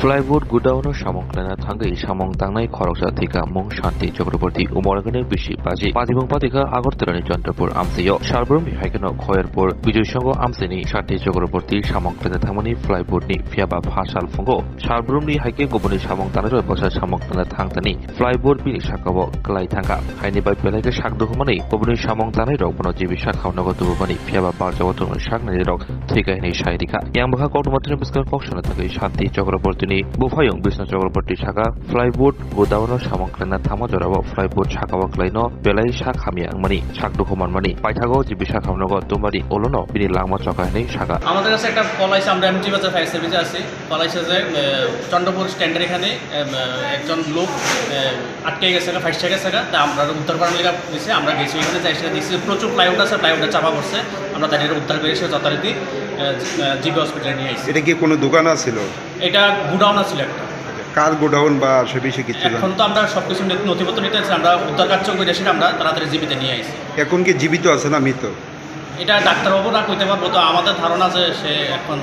फ्लाइबोर्ड गुदावनो सामंख्लायना थांगै सामं तांनाय खरकसा थिका मुं शान्ति चक्रवर्ती उमरगने बिसि बाजी पादिमुं पातिका आगरतलानि चन्द्रपुर आमसेयो सालब्रुम बिहायकनो खयरपुर बिजयसंग आमसेनि शान्ति चक्रवर्ती सामंख्लायना थांमानि फ्लाइबोर्डनि फियाबा फासाल फुंगो सालब्रुमनि हायके गुबुननि सामं तांनाय बसा सामंख्लायना थांतानि फ्लाइबोर्ड बिनि साकाव क्लाय थांगा हायनि बाय बेलायके साकदुखमानि गुबुननि सामं तांनाय रकबनो जिबि साखावनगो दुबुमानि फियाबा बारजाव तुंनो साकनाय रक थिकायनि सायरिका यांबहा कौटुमातिनि बिस्कार कक्सना थांगै शान्ति चक्रवर्ती बुफायं बिष्णु चक्रवर्ती साका फ्लाइबोर्ड गोदावनो सामंख्लायना थामा जराव फ्लाइबोर्ड साकाव क्लायनो बेलाय साखामियांमानि साकदुखमानमानि पाइथागो जिबि साखावनगो तुमारि ओलनो बिनि लांमा चकायनि साका আমাদের কাছে একটা পলাইছে আমরা এমজি বাজার ফায়ার সার্ভিসে আছি পলাইছে যে চন্দ্রপুর স্ট্যান্ডের এখানে একজন লোক আটকে গেছে ফাইসে গেছে তা আমরা উদ্ধার করার লেগে দিয়েছে আমরা গেছি এখানে চেষ্টা দিয়েছি প্রচুর প্লাইউড আছে প্লাইউডটা চাপা পড়ছে আমরা তাদের উদ্ধার করে এসে যথারীতি জিবি হসপিটালে নিয়ে আসছি। এটা কি কোনো দোকান ছিল? এটা গোডাউন ছিল একটা। কার গোডাউন বা সে বিষয়ে কিছু এখন তো আমরা সবকিছু নথিপত্র নিতে আছি, আমরা উদ্ধার কার্য করে এসে আমরা তাড়াতাড়ি জীবিত নিয়ে আসছি। এখন কি জীবিত আছে না মৃত? এটা ডাক্তারবাবুরা কইতে পারবো, তো আমাদের ধারণা যে সে এখন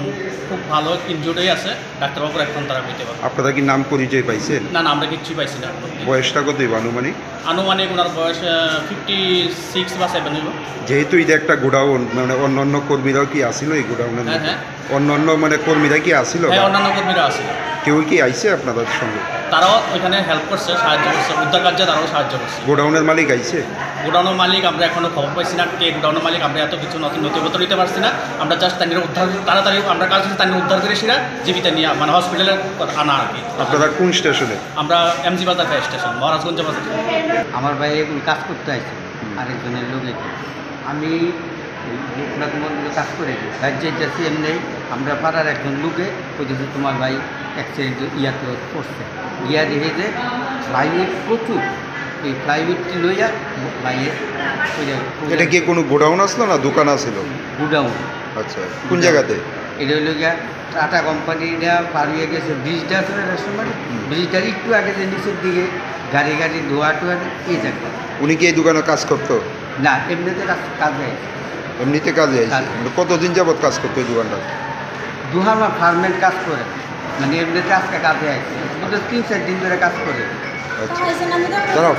খুব ভালো ইনজুর্ডই আছে, ডাক্তারবাবুরা এখন তারা কইতে পারবে। আপনারা কি নাম পরিচয় পাইছেন? না না, আমরা কিচ্ছুই পাইছি না। বয়সটা কত আনুমানিক? আনুমানিক ওনার বয়স 56 বা 7 হইব। যেহেতু এটা একটা গোডাউন, মানে অন্যান্য কর্মীরাও কি আসিল এই গোডাউনের? হ্যাঁ, অন্যান্য মানে কর্মীরা কি আসিল? হ্যাঁ, অন্যান্য কর্মীরা আসিল। কেউ কি আইছে আপনাদের সঙ্গে? তারাও ওইখানে হেল্প করছে, সাহায্য করছে, উদ্ধার কার্যে তারাও সাহায্য করছে। গোডাউনের মালিক আইছে? গোডাউনের মালিক আমরা এখনো খবর পাইছি না, কে গোডাউনের মালিক আমরা এত কিছু নথিপত্র নিতে পারছি না। আমরা জাস্ট তাদের উদ্ধার তাড়াতাড়ি আমরা কাজ করছি, তাদের উদ্ধার করে সেটা জীবিত নিয়ে মানে হসপিটালে আনা আর কি। আপনারা কোন স্টেশনে? আমরা এমজি বাজার ফায়ার স্টেশন, মহারাজগঞ্জ বাজার। আমার ভাই এখন কাজ করতে আসছে আরেকজনের লোকে, আমি মন্দিরে কাজ করে রাজ্যে যাচ্ছি। এমনি আমরা পাড়ার একজন লোকে বলতেছে তোমার ভাই অ্যাক্সিডেন্ট ইয়াতে পড়ছে, গিয়া দেখে যে ফ্লাইউড প্রচুর, এই ফ্লাইউডটি লইয়া ভাইয়ে। এটা কি কোনো গোডাউন আসলো না দোকান আসলো? গুডাউন। আচ্ছা, কোন জায়গাতে? এটা হইল গিয়া টাটা কোম্পানিটা পার হয়ে গেছে, ব্রিজটা আছে না রেশনবাড়ি, ব্রিজটার একটু আগে যে নিচের দিকে গাড়ি ধোয়া টোয়া এই জায়গা। উনি কি এই দোকানে কাজ করতো? না, এমনিতে কাজ হয়। এমনিতে কাজে আইছে? কতদিন যাবত কাজ করতো এই দোকানটা? দুহামা ফার্মের কাজ করে, মানে এমনিতে আজকে কাজে আসছে, 3-4 দিন ধরে কাজ করে। আচ্ছা, দাঁড়াও।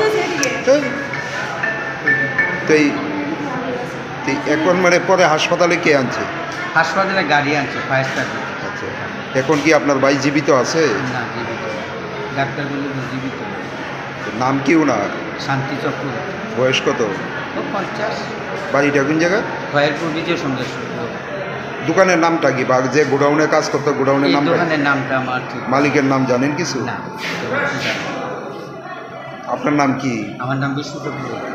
তো এখন মানে পরে হাসপাতালে কে আনছে? হাসপাতালে গাড়ি আনছে, ফায়ার সার্ভিস। আচ্ছা, এখন কি আপনার ভাই জীবিত আছে? না, জীবিত। ডাক্তার বলে জীবিত। নাম কি ওনার? শান্তি চক্রবর্তী। বয়স কত? 50। বাড়িটা কোন জায়গা? খয়েরপুর বিজয় সন্দেশ। দোকানের নামটা কি, বা যে গোডাউনে কাজ করতো গোডাউনের নাম? দোকানের নামটা আমার ঠিক। মালিকের নাম জানেন কিছু? না। আপনার নাম কি? আমার নাম বিষ্ণু চক্রবর্তী।